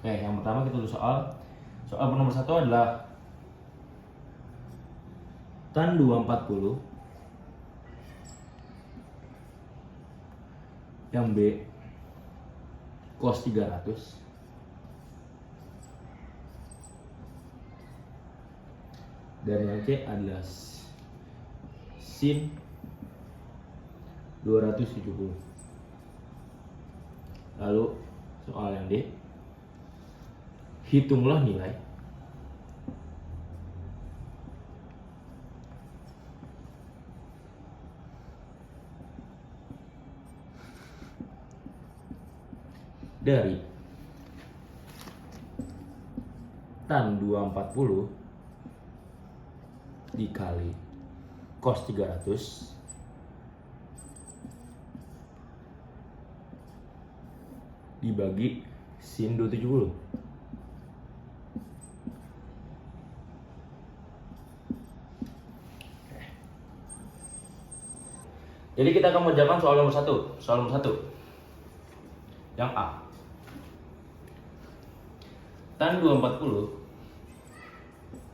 Oke, yang pertama kita tulis soal. Soal nomor 1 adalah tan 240 yang B cos 300 dan yang C adalah sin 270. Lalu soal yang D, hitunglah nilai dari tan 240 dikali cos 300 dibagi sin 270. Jadi kita akan mengerjakan soal nomor 1. Soal nomor 1 yang A, tan 240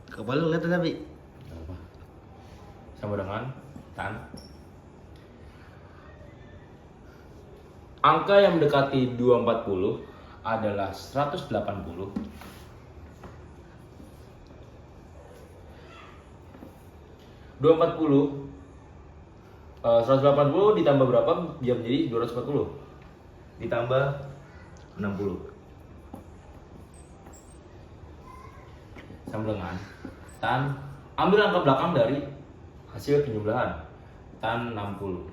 Kepala lihat tapi sama dengan tan angka yang mendekati 240 adalah 180. 180 ditambah berapa dia menjadi 240 ditambah 60 sama dengan tan, ambil angka belakang dari hasil penjumlahan, tan 60.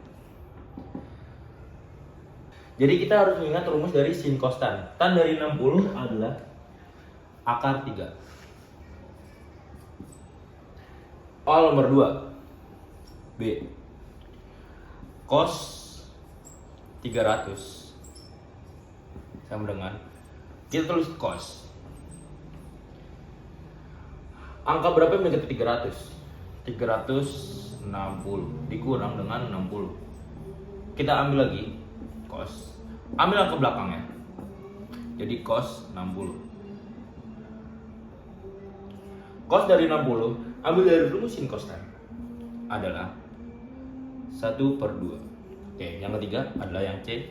Jadi kita harus mengingat rumus dari sin cos tan. Tan dari 60 adalah akar 3. Soal nomor 2 B, cos 300 sama dengan, kita tulis cos, angka berapa yang mendekati 300? 360 dikurang dengan 60. Kita ambil lagi cos, ambil angka belakangnya, jadi cos 60. Cos dari 60 ambil dari rumus sin cos tan adalah 1/2. Oke, yang ketiga adalah yang C.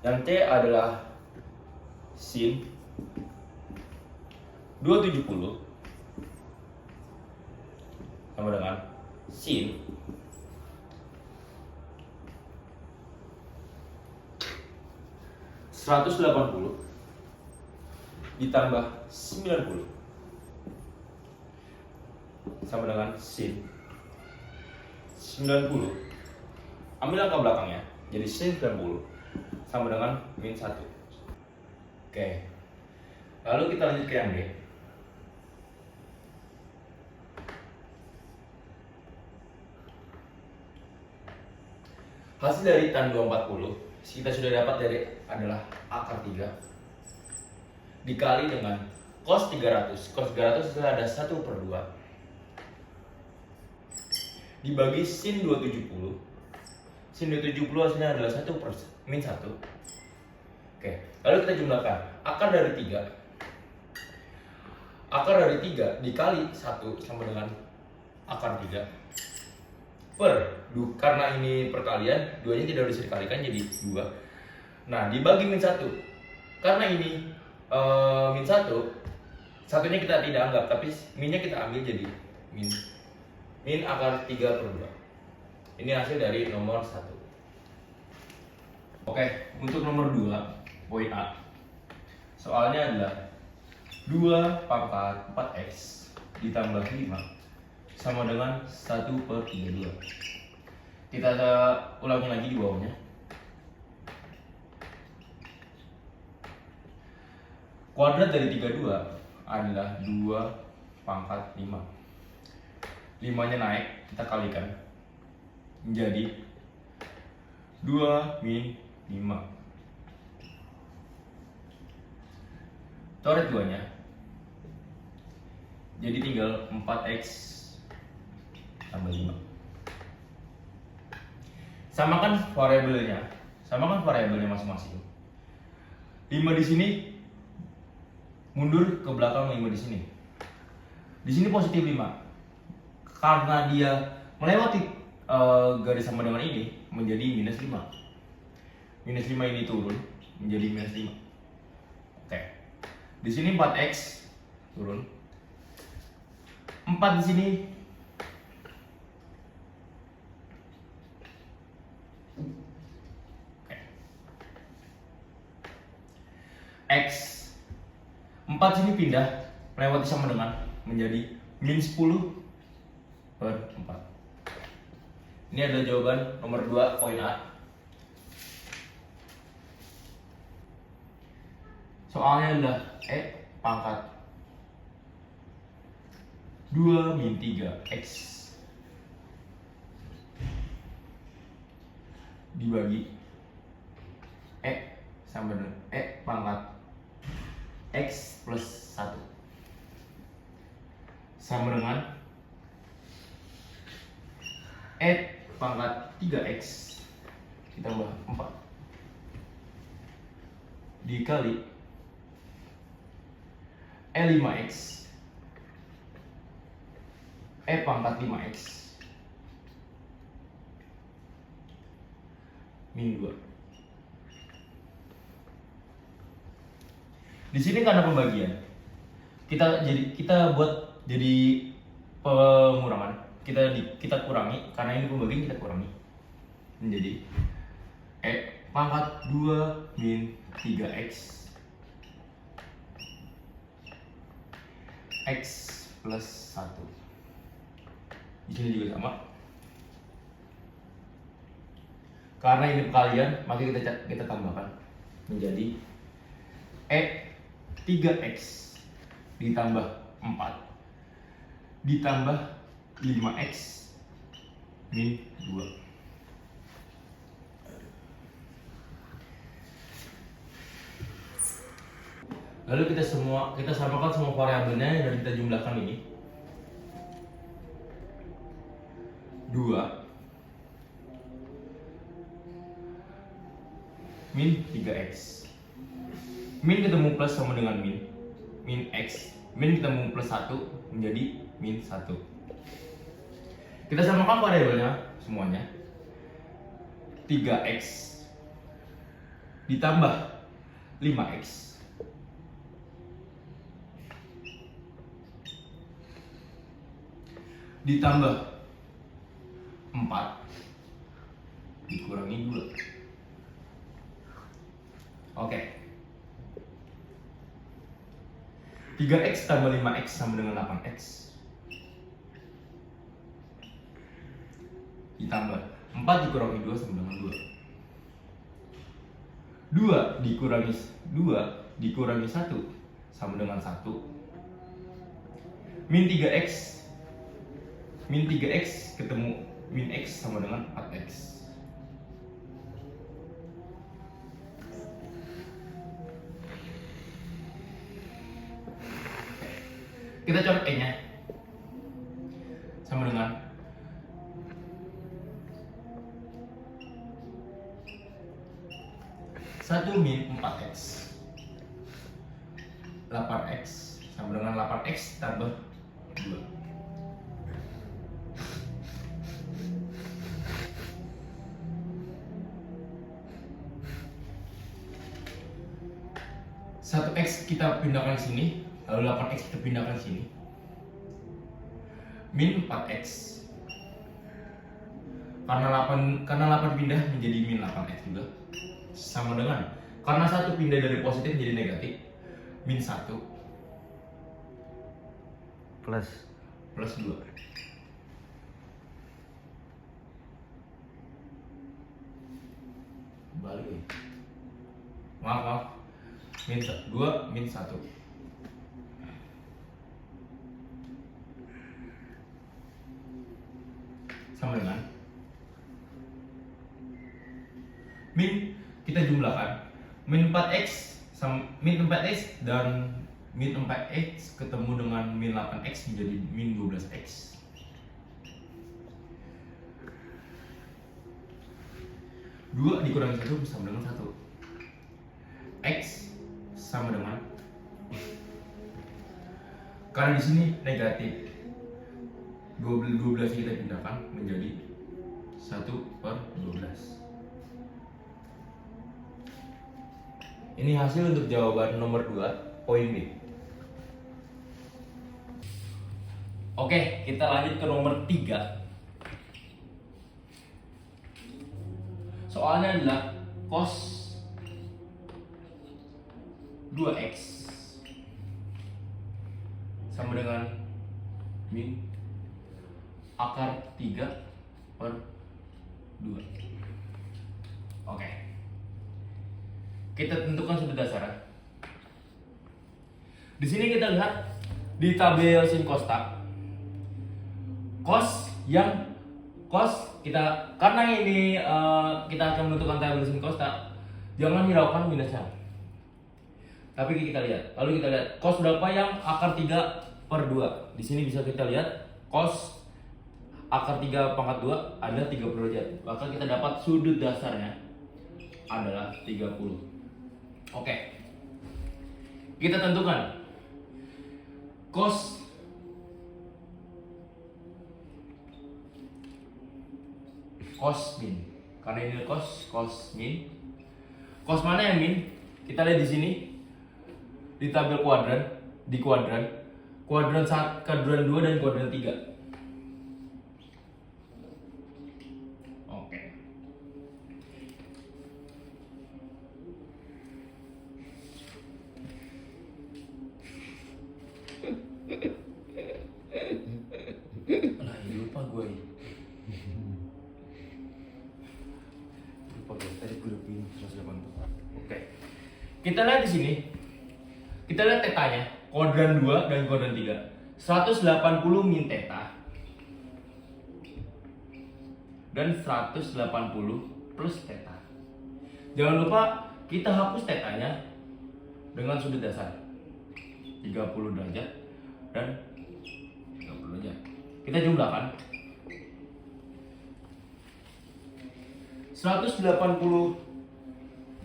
Yang C adalah sin 270 sama dengan sin 180 ditambah 90 sama dengan sin 90. Ambil angka belakangnya, jadi sin 90 sama dengan min 1. Oke, lalu kita lanjut ke yang D. Hasil dari tan 240 kita sudah dapat dari adalah akar 3 dikali dengan cos 300. Cos 300 itu ada 1/2 dibagi sin 270. Sin 270 hasilnya adalah 1/min 1. Oke, lalu kita jumlahkan akar dari 3. Akar dari 3 dikali 1 sama dengan akar 3 karena ini perkalian, duanya tidak bisa dikalikan jadi 2. Nah, dibagi min 1. Karena ini min 1, satunya kita tidak anggap, tapi minnya kita ambil jadi min akar 3/2. Ini hasil dari nomor 1. Oke, untuk nomor 2, poin A. Soalnya adalah 2 pangkat 4x ditambah 5 sama dengan 1/32. Kita ulangi lagi di bawahnya. Kuadrat dari 32 adalah 2 pangkat 5. 5-nya naik, kita kalikan menjadi 2 min 5. Coret 2-nya, jadi tinggal 4x tambah 5. Samakan variabelnya. Samakan variabelnya masing-masing. 5 di sini mundur ke belakang 5 di sini. Di sini positif 5. Karena dia melewati garis sama dengan ini menjadi minus 5. Minus 5 ini turun menjadi minus 5. Oke. Di sini 4x turun. 4 di sini X 4 sini pindah melewati sama dengan menjadi min 10 per 4. Ini adalah jawaban nomor 2 poin A. Soalnya adalah pangkat 2 min 3x dibagi sama dengan pangkat x plus 1 sama dengan pangkat 3x ditambah 4 dikali 5x pangkat 5x min 2. Di sini karena pembagian, kita buat jadi pengurangan. Kita kurangi karena ini pembagian, kita kurangi menjadi pangkat 2 min 3x x plus 1. Di sini juga sama. Karena ini perkalian, maka kita tambahkan menjadi 3x ditambah 4 ditambah 5x min 2. Lalu kita samakan semua variabelnya dan kita jumlahkan ini. 2 min 3x. Min ketemu plus sama dengan min x. Min ketemu plus 1 menjadi min 1. Kita samakan variabelnya semuanya. 3x ditambah 5x ditambah 4 dikurangi 2. Oke. 3x tambah 5x sama dengan 8x ditambah 4 dikurangi 2 sama dengan 2. 2 dikurangi 1 sama dengan 1. Min 3x ketemu min x sama dengan 4x. Kita coret nya sama dengan 1 min 4x 8x sama dengan 8x tambah 2. Satu x kita pindahkan sini, lalu 8x kita pindahkan sini. Min 4x. Karena 8 pindah menjadi min 8x juga. Sama dengan karena 1 pindah dari positif menjadi negatif, min 1 plus 2. Balik ya. Maaf. Min 2 min 1 sama dengan min, kita jumlahkan min 4x sama min 4x dan min 4x ketemu dengan min 8x menjadi min 12x. 2 dikurangi 1 sama dengan 1. X sama dengan, karena di sini negatif, 12 kita pindahkan menjadi 1/12. Ini hasil untuk jawaban nomor 2, poin B. Oke, kita lanjut ke nomor 3. Soalnya adalah cos 2x sama dengan min akar 3/2. Oke. Kita tentukan sudut dasar. Di sini kita lihat di tabel sin costak. Cos kita, karena ini kita akan menentukan tabel sin costak, jangan hiraukan minusnya. Tapi kita lihat, lalu kita lihat cos berapa yang akar 3/2. Di sini bisa kita lihat cos akar 3/2 adalah 30 derajat. Maka kita dapat sudut dasarnya adalah 30. Oke. Kita tentukan cos min. Karena ini cos min. Cos mana yang min? Kita lihat di sini. Di tabel kuadran, di kuadran 1, kuadran 2 dan kuadran 3. Oke. Alah, lupa gue. Lupa gue tadi gue udah pilih 180. Oke. Kita lihat di sini. Kita lihat tetanya, kuadran 2 dan kuadran 3. 180 min theta dan 180 plus theta. Jangan lupa kita hapus tetanya dengan sudut dasar 30 derajat dan 30 derajat. Kita jumlahkan 180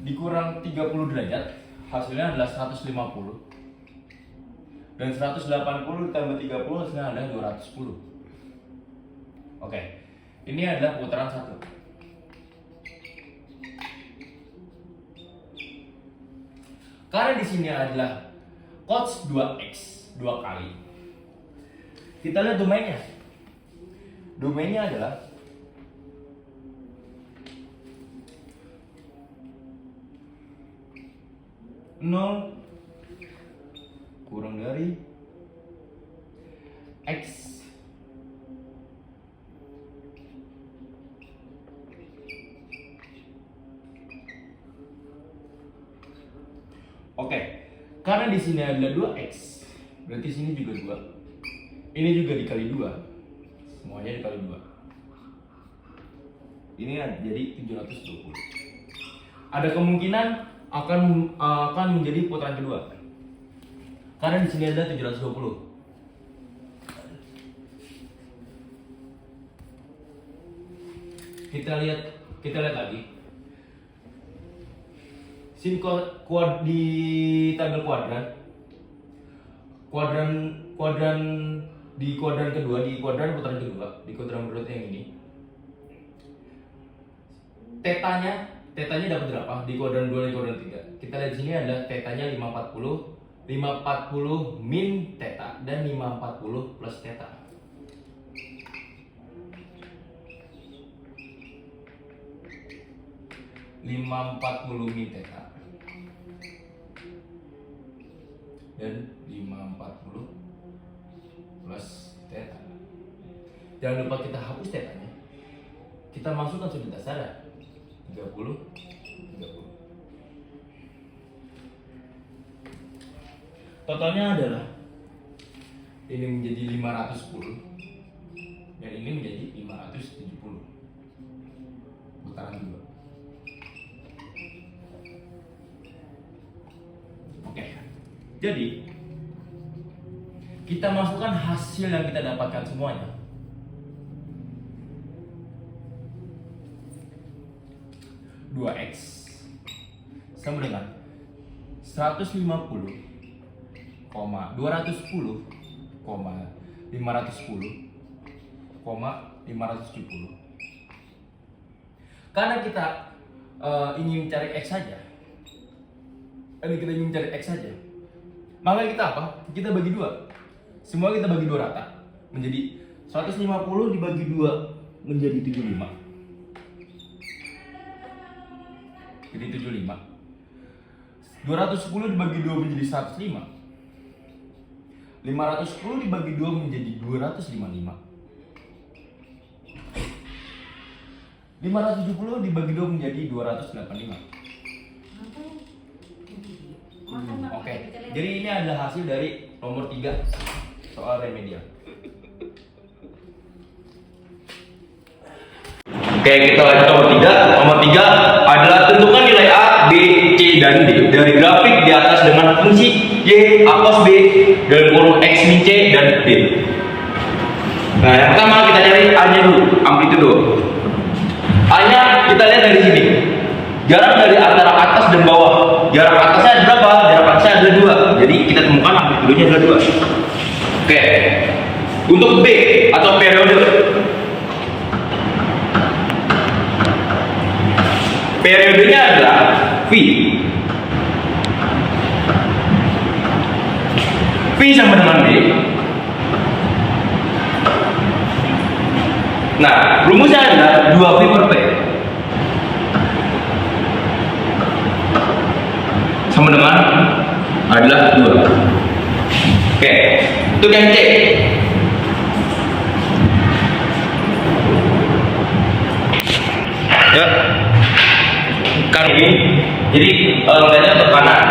dikurang 30 derajat, hasilnya adalah 150. Dan 180 ditambah 30 hasilnya adalah 210. Oke. Ini adalah putaran 1. Karena di sini adalah cos 2x 2 kali. Kita lihat domainnya. Domainnya adalah nol kurang dari x Oke, karena di sini adalah 2x, berarti sini juga 2. Ini juga dikali 2. Semuanya dikali 2. Ini jadi 720. Ada kemungkinan akan menjadi putaran kedua. Karena di sini ada 720. Kita lihat lagi. Sin di tabel kuadran di kuadran kedua, di kuadran putaran kedua, di kuadran berikutnya yang ini. Tetanya dapat berapa di kuadran 2 dan kuadran 3? Kita lihat di sini ada tetanya 540 min teta dan 540 plus teta. min teta dan 540 plus teta. Jangan lupa kita hapus tetanya. Kita masukkan sudut dasar 30. Totalnya adalah ini menjadi 510 dan ini menjadi 570. Putaran 2. Oke. Jadi kita masukkan hasil yang kita dapatkan semuanya. 2x sama dengan 150, 210, 510, 570. Karena kita ingin cari x saja, maka kita apa? Kita bagi dua. Semua kita bagi dua rata, menjadi 150 dibagi 2 menjadi 75. Jadi 75. 210 dibagi 2 menjadi 105. 510 dibagi 2 menjadi 255. 570 dibagi 2 menjadi 285. Oke. Jadi ini adalah hasil dari nomor 3 soal remedial. Oke, kita lanjut nomor 3. Nomor 3 adalah tentukan nilai A, B, C, dan D dari grafik di atas dengan fungsi Y, A cos B, dalam kurung X min C, dan D. Nah, yang pertama kita cari A-nya dulu, amplitudo. A-nya kita lihat dari sini. Jarak dari antara atas dan bawah. Jarak atasnya berapa? Jarak atasnya ada 2. Jadi kita temukan amplitudonya adalah 2. Oke. Untuk B atau periode. Periodenya adalah V. V sama dengan D. Nah, rumusnya adalah 2V per P sama dengan adalah 2. Oke, untuk yang C. Ya. Kan ini, jadi kayaknya ke kanan.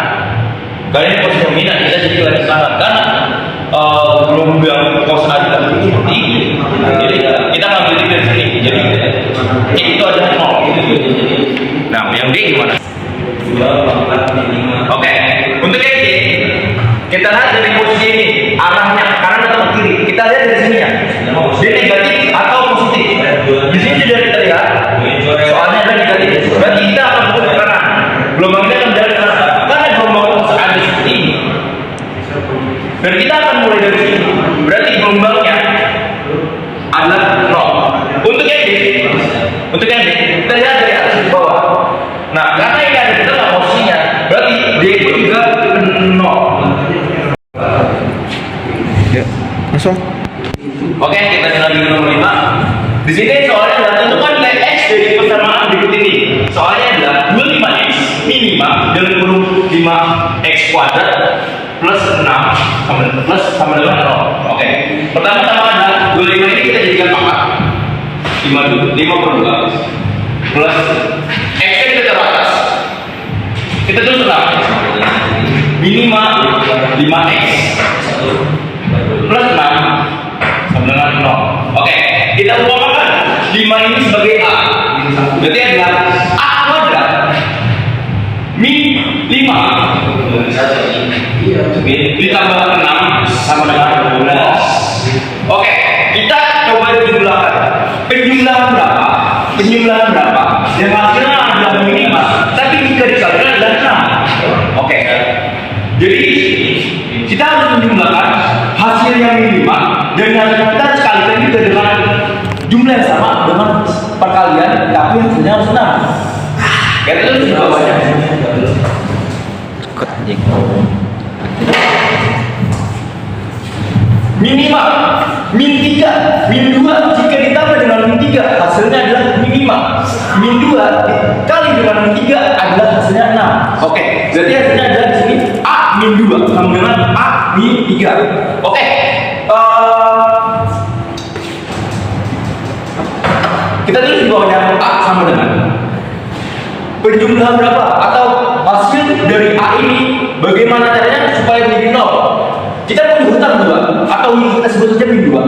Kali ini posisi dominan, kita jadi lagi ke kanan. Karena gelombang cos A seperti ini, jadi kita ngambil dari sini. Jadi C itu adalah 0. Nah, yang D gimana? Oke, untuk yang D, kita lihat dari posisi ini, arahnya kanan atau ke kiri. Kita lihat dari sini ya. D negatif atau positif. Di sini sudah kita lihat. Soalnya ada negatif. Berarti kita akan ke kanan. Gelombang kita akan berjalan ke kanan. Karena gelombang cos A seperti ini. Dan kita akan mulai dari sini. Berarti gelombangnya adalah 0. Untuk yang D, kita lihat dari atas ke bawah. Nah, karena ini ada di tengah posisinya, berarti D itu juga 0. Ya, masuk. Oke, kita lanjut ke nomor 5. Di sini soalnya adalah tentukan nilai X dari persamaan berikut ini. Soalnya adalah 25X min 5 dalam kurung 5X kuadrat plus 6 sama dengan 0. Oke. Pertama-tama adalah 25 ini kita jadikan pangkat 5 per 2 plus X kita taruh atas. Kita tulis minimal 5X plus 6 sama dengan 0. Oke, kita umpamakan 5 ini sebagai A. Berarti adalah A kuadrat min 5 ditambah 6 sama dengan 12. Oke, kita coba jumlahkan. Penjumlahan berapa? Yang hasilnya adalah minimal, tapi jika dikalikan adalah 6. Oke. Jadi kita harus menjumlahkan hasil yang minimal dan hasil kita sekalikan juga dengan jumlah yang sama dengan perkalian, tapi hasilnya harus 6. Kita tulis di bawahnya. Minimal min 3, min 2 jika ditambah dengan min 3 hasilnya adalah minimal. Min 2 kali dengan min 3 adalah hasilnya 6. Oke, jadi hasilnya adalah di sini A min 2 sama dengan A min 3. Oke. Kita tulis di bawahnya A sama dengan penjumlahan berapa atau hasil dari A ini bagaimana caranya supaya menjadi 0. Kita punya hutang 2 atau kita sebut saja min 2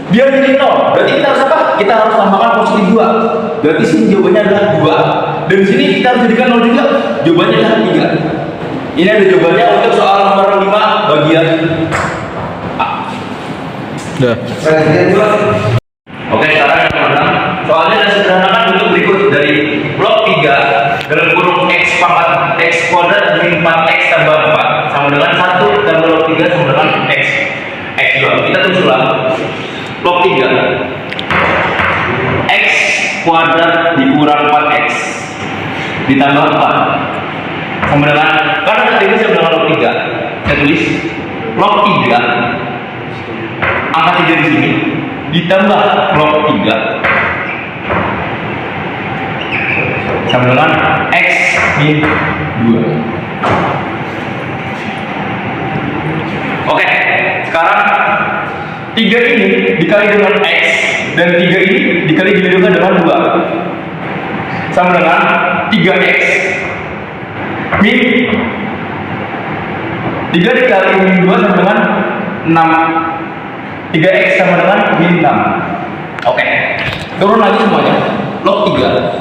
biar jadi 0. Berarti kita harus apa? Kita harus tambahkan positif 2. Berarti sini jawabannya adalah 2. Dan di sini kita harus jadikan 0 juga. Jawabannya adalah 3. Ini ada jawabannya untuk soal nomor 5 bagian A. Udah. Oke, sekarang yang nomor 6. Soalnya ada sederhanakan bentuk berikut dari blok 3 kuadrat dikurang 4x ditambah 4 sama dengan, karena ketika saya dengan log 3, saya tulis log 3 angka 3 di sini ditambah log 3 sama dengan x min 2. Oke, sekarang 3 ini dikali dengan x dan 3 ini dikali dengan 2 sama dengan 3x min 3 dikali min 2 sama dengan 6. 3x sama dengan min 6. Oke, turun lagi semuanya log 3.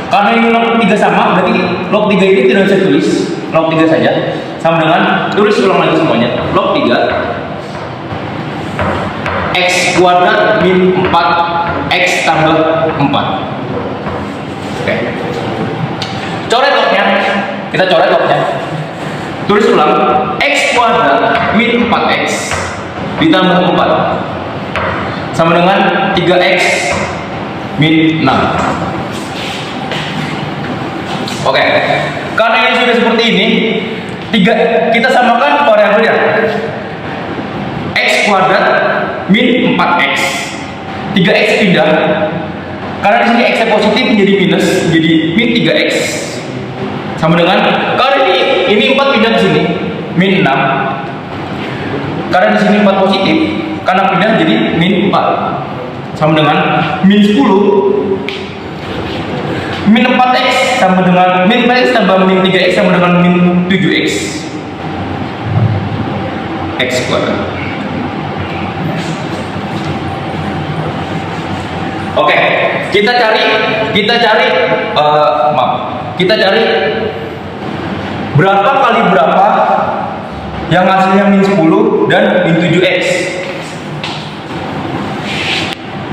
Karena ini log 3 sama, berarti log 3 ini tidak bisa tulis, log 3 saja sama dengan, tulis ulang lagi semuanya, log 3 x kuadrat min 4 x tambah 4. Oke, coret lognya, kita coret lognya, tulis ulang x kuadrat min 4x ditambah 4 sama dengan 3x min 6. Oke, karena ini sudah seperti ini, kita samakan variabelnya. X kuadrat min 4x, 3x pindah, karena di sini x positif menjadi minus, jadi min 3x sama dengan, karena ini 4 pindah ke sini, min 6. Karena di sini 4 positif, karena pindah jadi min 4 sama dengan min 10. Min 4x sama dengan min 4x tambah min 3x sama dengan min 7x x kuadrat. Oke, kita cari berapa kali berapa yang hasilnya min 10 dan min 7x.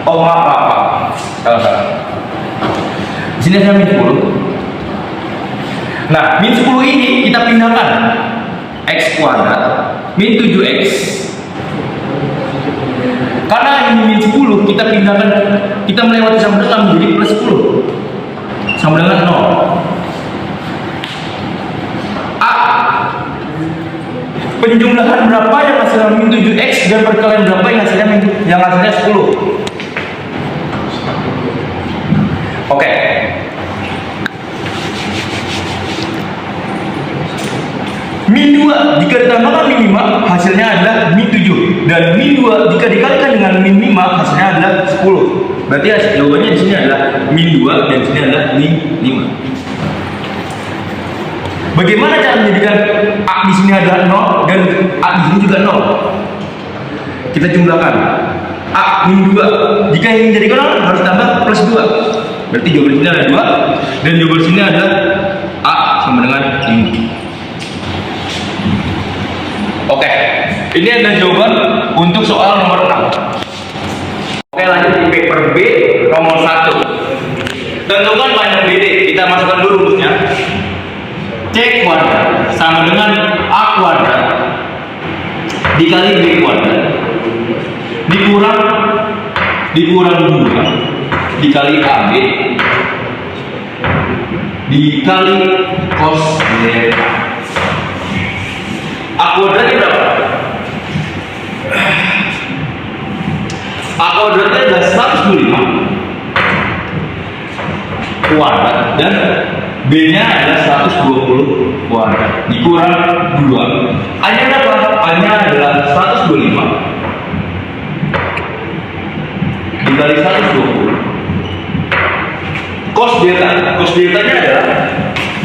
Oh maaf, salah. Di sini ada min 10. Nah, min 10 ini kita pindahkan x kuadrat min 7x. Karena ini min 10 kita pindahkan, kita melewati sama dengan menjadi plus 10 sama dengan 0. A, penjumlahan berapa yang hasilnya min 7x dan perkalian berapa yang hasilnya 10. Oke. Min 2 jika ditambahkan min 5 hasilnya adalah min 7, dan min 2 jika dikalikan dengan min 5 hasilnya adalah 10. Berarti jawabannya di sini adalah min 2 dan di sini adalah min 5. Bagaimana cara menjadikan A di sini adalah 0 dan A di sini juga 0? Kita jumlahkan. A min 2 jika ingin menjadikan 0 harus tambah plus 2. Berarti jawaban sini ada 2 dan jawaban sini adalah A sama dengan 5. Oke, ini adalah jawaban untuk soal nomor 6. Oke, lanjut di paper B nomor 1. Tentukan panjang BD. Kita masukkan dulu rumusnya. C kuadrat sama dengan A kuadrat dikali B kuadrat dikurang 2 dikali AB dikali cos delta. A kuadratnya berapa? A kuadratnya adalah 125 kuadrat dan B nya adalah 120 kuadrat dikurang 2. A nya berapa? A nya adalah 125 dikali 120 cos deltanya adalah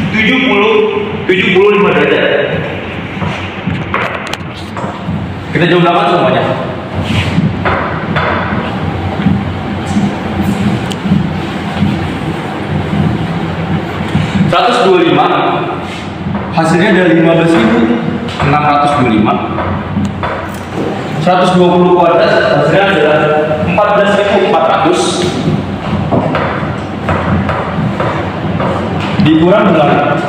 75 derajat. Kita jumlahkan semuanya. Hasilnya adalah 15.625. 120 kuadrat hasilnya adalah 14.400 dikurang dengan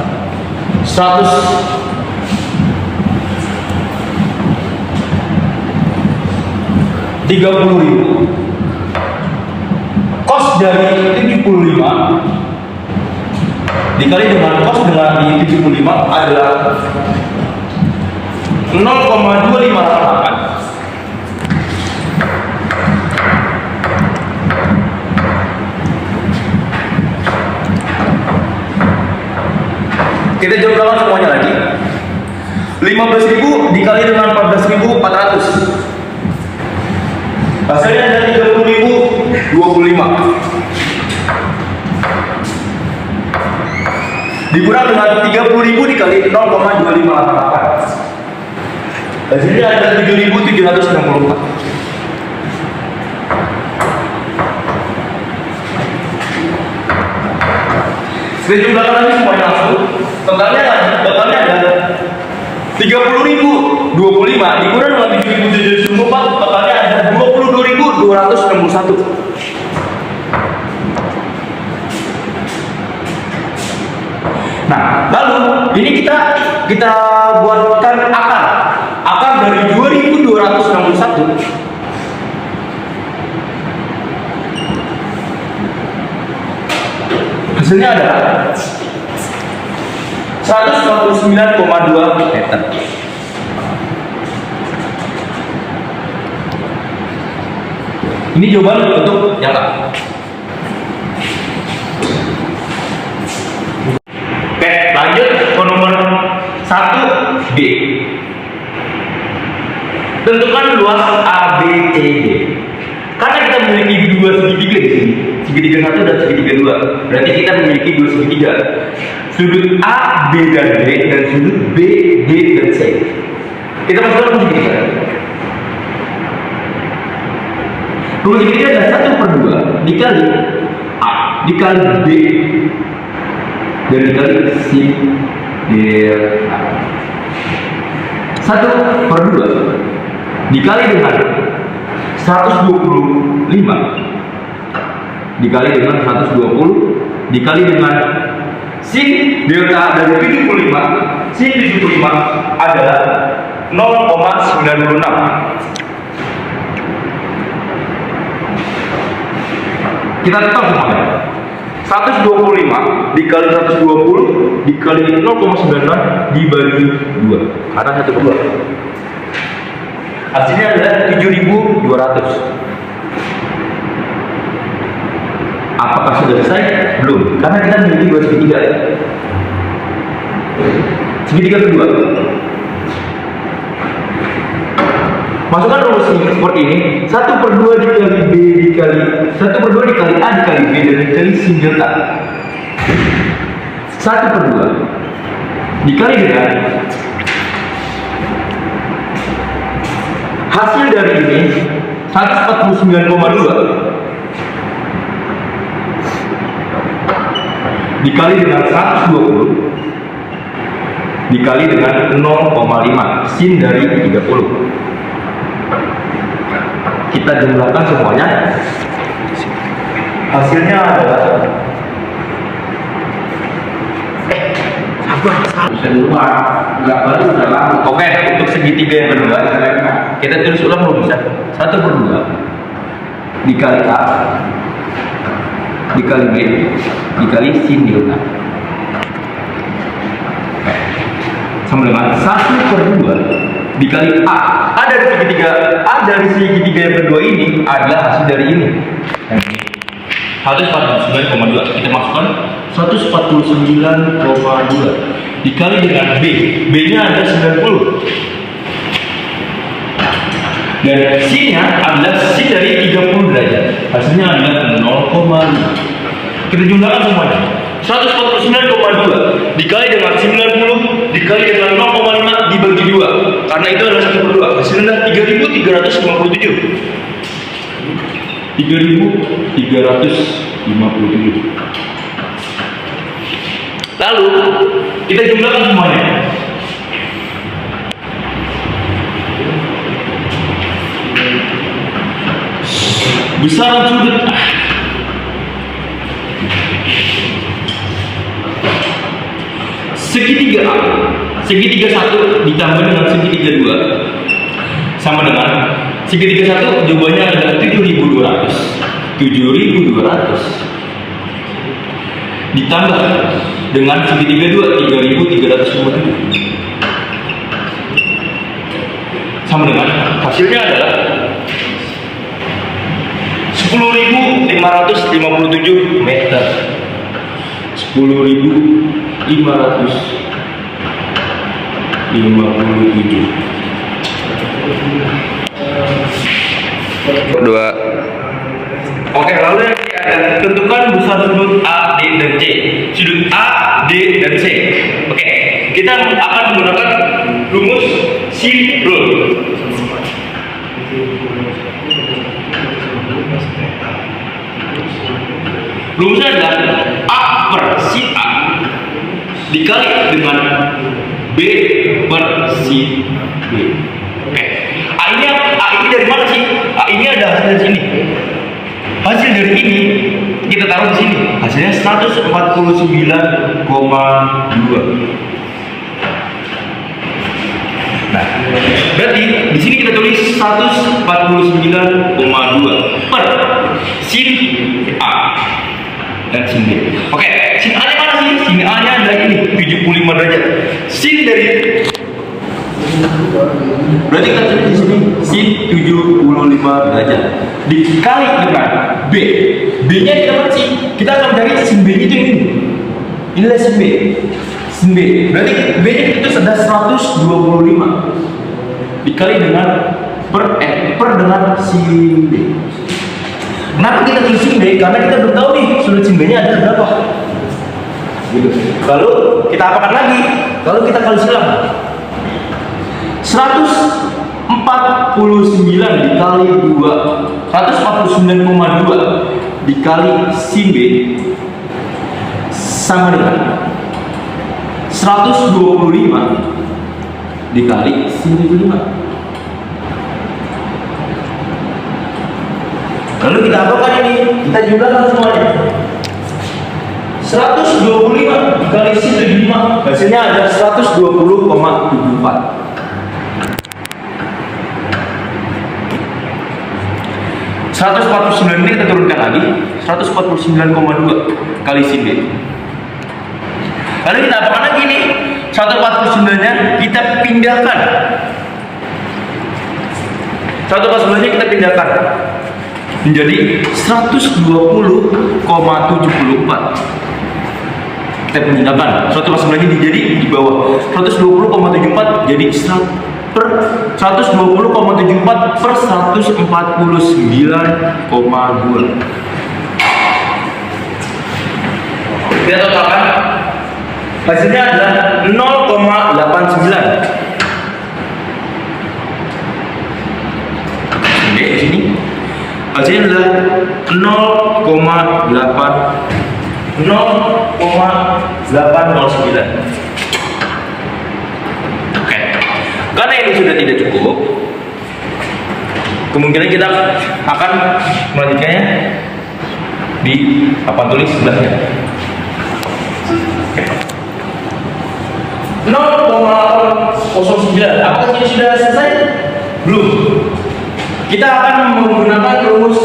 130.000. dari 75 dikali dengan cos dengan di 75 adalah 0,2588. Kita jumlahkan semuanya lagi. 15.000 dikali dengan 14.400. Hasilnya ada 30.025. Dikurang dengan 30.000 dikali 0,2588. Hasilnya ada 7.764. Kita jumlahkan lagi semuanya langsung. Totalnya ada 30.025 dikurang dengan 7.764, totalnya ada 22.261. Nah, lalu ini kita buatkan akar dari 2261. Hasilnya adalah 149,2 meter. Ini jawaban untuk yang A. Oke, lanjut ke nomor 1B. Tentukan luas ABCD. Karena kita memiliki dua segitiga di sini, segitiga 1 dan segitiga 2. Berarti kita memiliki dua segitiga. Sudut A, B, dan B, dan sudut B, D, dan C. Kita masukkan rumus segitiga. Rumus segitiga adalah 1/2 dikali A, dikali B, dan dikali C, delta. 1/2 dikali dengan 125 dikali dengan 120 dikali dengan sin delta dari 75. Sin 75 adalah 0,96. Kita tetap semuanya. 125 dikali 120 dikali 0,96 dibagi 2 karena 1/2. Hasilnya adalah 7.200. Apakah sudah selesai? Belum, karena kita memiliki dua segitiga. Segitiga kedua. Masukkan rumus ini seperti ini. 1/2 dikali B dikali 1/2 dikali A dikali B dan dikali sin delta. 1/2 dikali dengan hasil dari ini 149,2 dikali dengan 120 dikali dengan 0,5 sin dari 30. Kita jumlahkan semuanya. Hasilnya adalah Oke, untuk segitiga yang kedua kita tulis ulang rumusnya. 1/2 dikali A dikali B dikali sin delta sama dengan 1/2 dikali A dari segitiga yang kedua ini adalah hasil dari ini. 149,2 kita masukkan 149,2 dikali dengan B nya ada 90 dan sin nya adalah sin dari 30 derajat, hasilnya adalah 0,5. Kita jumlahkan semuanya. 149,2 dikali dengan 90 dikali dengan 0,5 dibagi 2 karena itu adalah 1/2. Hasilnya 3.357. 3.357. Lalu kita jumlahkan semuanya. Besaran sudut segitiga A, segitiga 1 ditambah dengan segitiga 2 sama dengan segitiga 1 jawabannya adalah 7.200. 7.200 ditambah dengan segitiga 2 3.357 sama dengan hasilnya adalah 10.557 meter. 10.557 Dua. Oke, lalu yang ketiga, tentukan besar sudut A, D, dan C. Sudut A, D, dan C. Oke, kita akan menggunakan rumus sin rule. Rumusnya adalah A per sin A dikali dengan B per sin B. Oke, A ini dari mana sih? A ini ada hasil dari sini. Hasil dari ini kita taruh di sini. Hasilnya 149,2. Nah, berarti di sini kita tulis 149,2 per sin A dan sin B. Oke, sin A nya mana sih? Sin A nya adalah ini 75 derajat. Sin dari berarti kita tulis di sini sin 75 derajat dikali dengan B. B nya kita mana sih? Kita akan cari sin B nya itu ini. Inilah sin B. Sin B. Berarti B nya itu sudah 125 dikali dengan per dengan sin B. Kenapa kita tulis sin B? Karena kita belum tahu nih sudut sin B nya ada berapa. Gitu. Lalu kita apakan lagi? Lalu kita kali silang. 149 dikali 2 149,2 dikali sin B sama dengan 125 dikali sin 75. Lalu kita apakan ini? Kita jumlahkan semuanya. 125 dikali sin 75 hasilnya ada 120,74. 149 ini kita turunkan lagi 149,2 kali sin B. Lalu kita apakan lagi nih? 149 nya kita pindahkan. 149 nya kita pindahkan menjadi 120,74. Kita pindahkan 149 nya jadi di bawah 120,74 jadi per 120,74 per 149,2. Kita totalkan hasilnya adalah 0,89. Oke, di sini hasilnya adalah 0,809. Karena ini sudah tidak cukup, kemungkinan kita akan melanjutkannya di papan tulis sebelahnya. 0,09. Apakah ini sudah selesai? Belum. Kita akan menggunakan rumus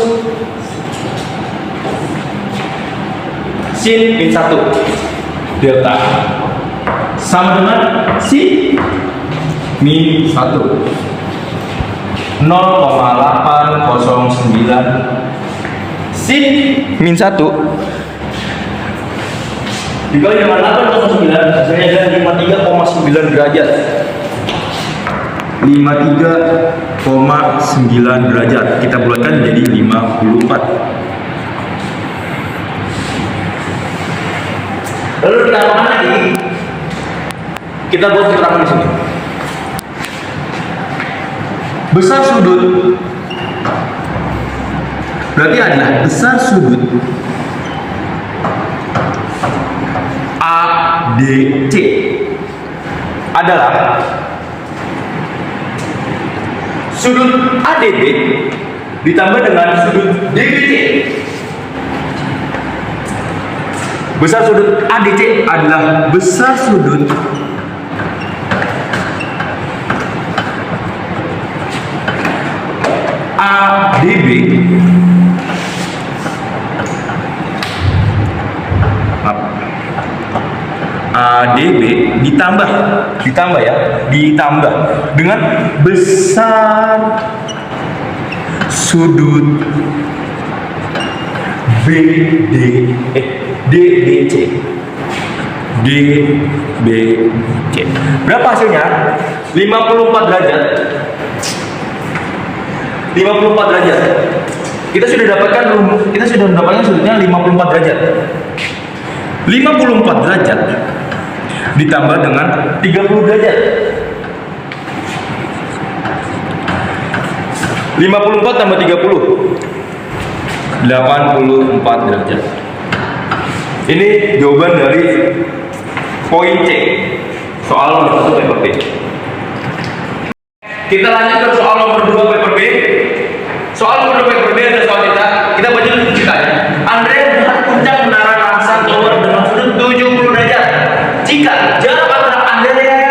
sin min 1 delta sama dengan sin min 1 0,809 sin min 1 dikali dengan 809 hasilnya adalah 53,9 derajat. 53,9 derajat kita bulatkan menjadi 54. Lalu kita apakan lagi? Kita buat keterangan di sini. Besar sudut berarti adalah besar sudut ADC adalah sudut ADB ditambah dengan sudut DBC. Besar sudut ADC adalah besar sudut ADB ADB ditambah dengan besar sudut DBC. Berapa hasilnya? 54 derajat. Kita sudah mendapatkan sudutnya 54 derajat. 54 derajat ditambah dengan 30 derajat. 54 tambah 30, 84 derajat. Ini jawaban dari poin C, soal nomor 1 paper B. Kita lanjut ke soal nomor 2 paper B. Soal nomor 2 paper B ada soal kita baca dulu ceritanya. Andrea melihat puncak menara Namsan Tower dengan sudut 70 derajat. Jika jarak antara Andrea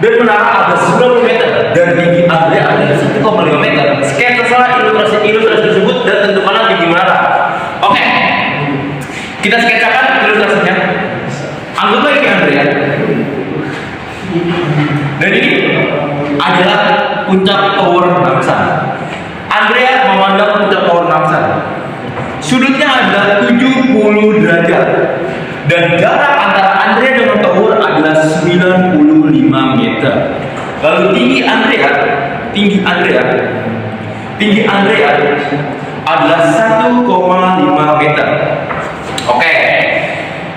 dan menara ada 90 meter dan tinggi Andrea adalah 1,5 meter, sketsalah ilustrasi tersebut dan tentukanlah tinggi menara. Oke, kita sketsakan ilustrasinya. Anggaplah ini Andrea. Dan ini adalah puncak Tower Namsan. Andrea memandang puncak Tower Namsan. Sudutnya adalah 70 derajat dan jarak antara Andrea dengan tower adalah 95 meter. Lalu tinggi Andrea adalah 1,5 meter. Oke.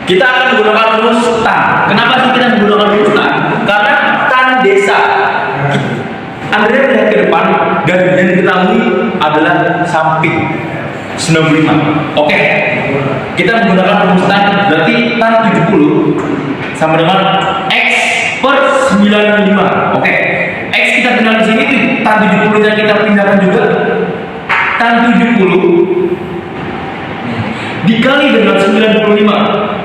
Kita akan menggunakan rumus tan. Kenapa sih kita menggunakan rumus tan? Karena tan desa. Andrea melihat ke depan dan yang diketahui adalah samping 95. Oke. Kita menggunakan rumus tan, berarti tan 70 sama dengan X per 95. Oke. X kita tinggal di sini, tan 70 nya kita pindahkan juga. Tan 70 dikali dengan 95.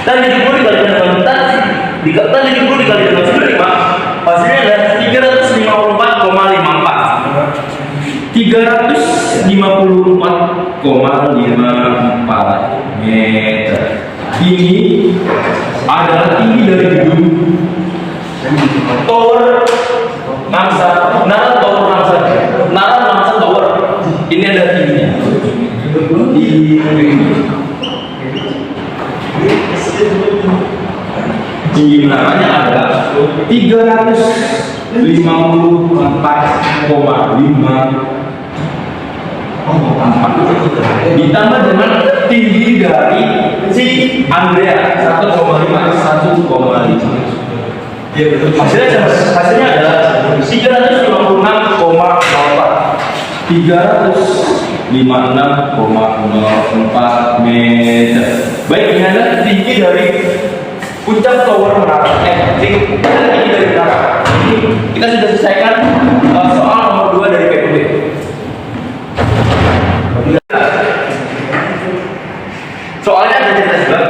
Tan 70 dikali dengan tan 70 dikali dengan 95, hasilnya adalah 354,54 meter. Ini adalah tinggi dari gedung Tower Namsan, Nara Namsan Tower. Ini adalah tingginya. Tinggi menaranya adalah 354,5 ditambah dengan tinggi dari si Andrea 1,5. Hasilnya adalah 356,04 meter. Baik, ini adalah tinggi dari puncak tower menara. Tinggi dari menara. Kita sudah selesaikan soal nomor 2 dari PPB. Soalnya ada cerita juga.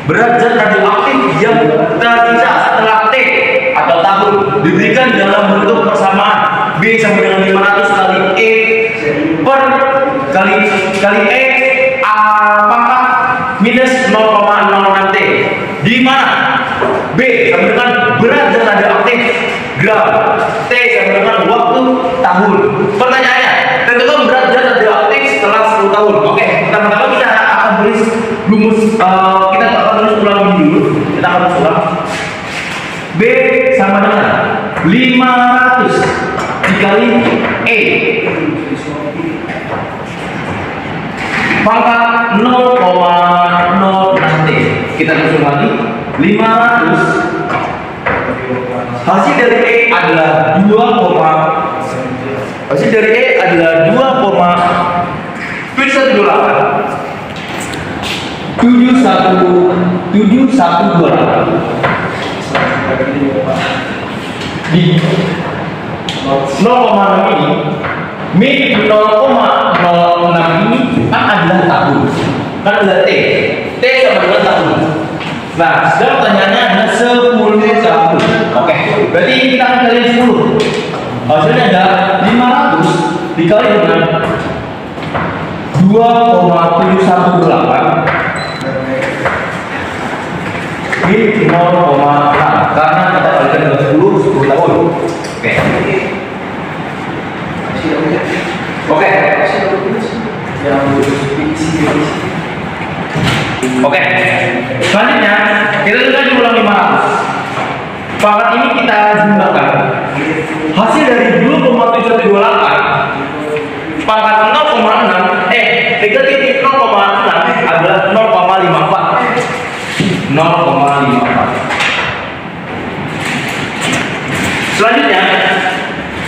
Berat zat radioaktif yang tersisa setelah T atau tahun diberikan dalam bentuk persamaan B sama dengan 500 kali E per kali E pangkat minus 0,06 T, di mana B sama dengan berat zat radioaktif gram, T sama dengan waktu tahun. Pertanyaannya, tentukan berat zat radioaktif setelah 10 tahun. Oke, pertama-tama kita akan tulis rumus, kita akan tulis ulang dulu. Kita akan tulis ulang. B sama dengan 500 dikali E pangkat 0,06 T. Kita tulis lagi 500. Hasil dari E adalah 2,718 di 0,6 ini min 0,06 ini kan adalah tahun, kan adalah T sama dengan tahun. Nah, sekarang pertanyaannya adalah 10 tahun. Oke, berarti kita akan kali 10. Hasilnya ada 500 dikali dengan 2,718 kalikan dengan 10 tahun. Oke. Oke. Oke. Selanjutnya kita juga diulang 500. Pangkat ini kita jumlahkan. Hasil dari 2,728 pangkat 0,6 negatif 0,6 adalah 0,54. 0,54. Selanjutnya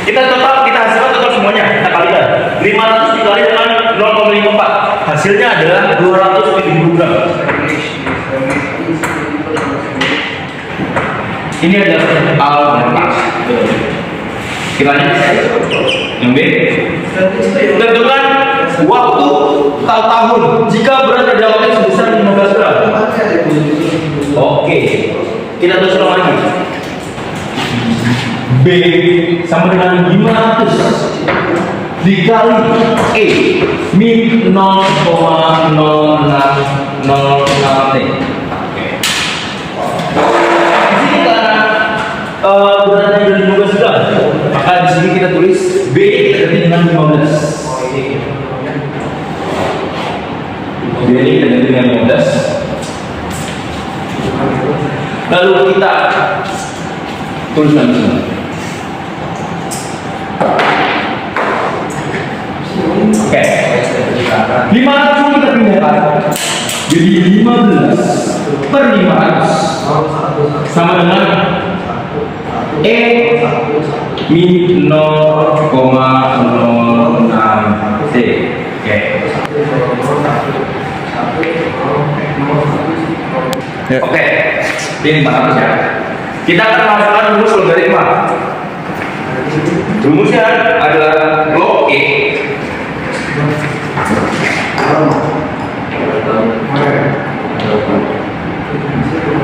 kita hasilkan total semuanya. Kita kalikan 500 dikali dengan 0,54. Hasilnya adalah 270 gram. Ini adalah almond. Kita lanjut. Yang B. Tentukan waktu tahun jika berat radioaktif sebesar 15 gram. Oke. Kita terus ulang lagi. B sama dengan 500 dikali E min 0,0606 T. Beratnya dari 15 gram, maka di sini kita tulis B berarti dengan 15. B ini kita ganti dengan 15. Lalu kita tuliskan di sini. Oke. 500 kita pindahkan jadi 15 per 500 sama dengan E min 0,06 T. Oke. Oke. Ini 500 ya. Kita akan masukkan rumus logaritma. Rumusnya adalah log E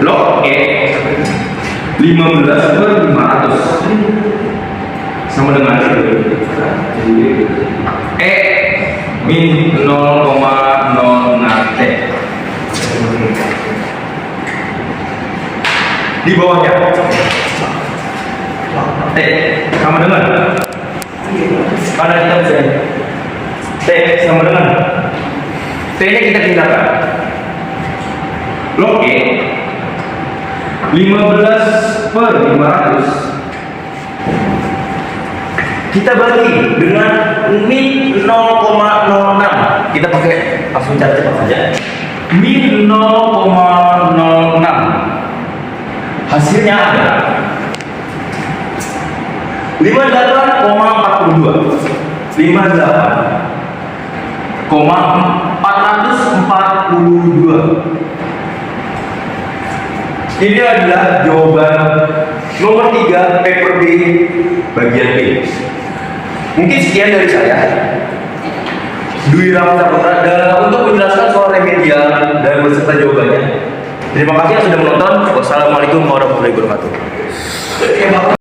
log E 15 per 500 sama dengan E min 0,06 T. Di bawahnya T sama dengan mana kita bisa T sama dengan T nya kita pindahkan log E 15 per 500 kita bagi dengan min 0,06. Kita pakai langsung cara cepat saja. Min 0,06 hasilnya ada 58,42. 58,442. Ini adalah jawaban nomor 3 paper B bagian B. Mungkin sekian dari saya, Dwi Rahmat Saputra, dan untuk menjelaskan soal remedial dan beserta jawabannya. Terima kasih yang sudah menonton. Wassalamualaikum warahmatullahi wabarakatuh.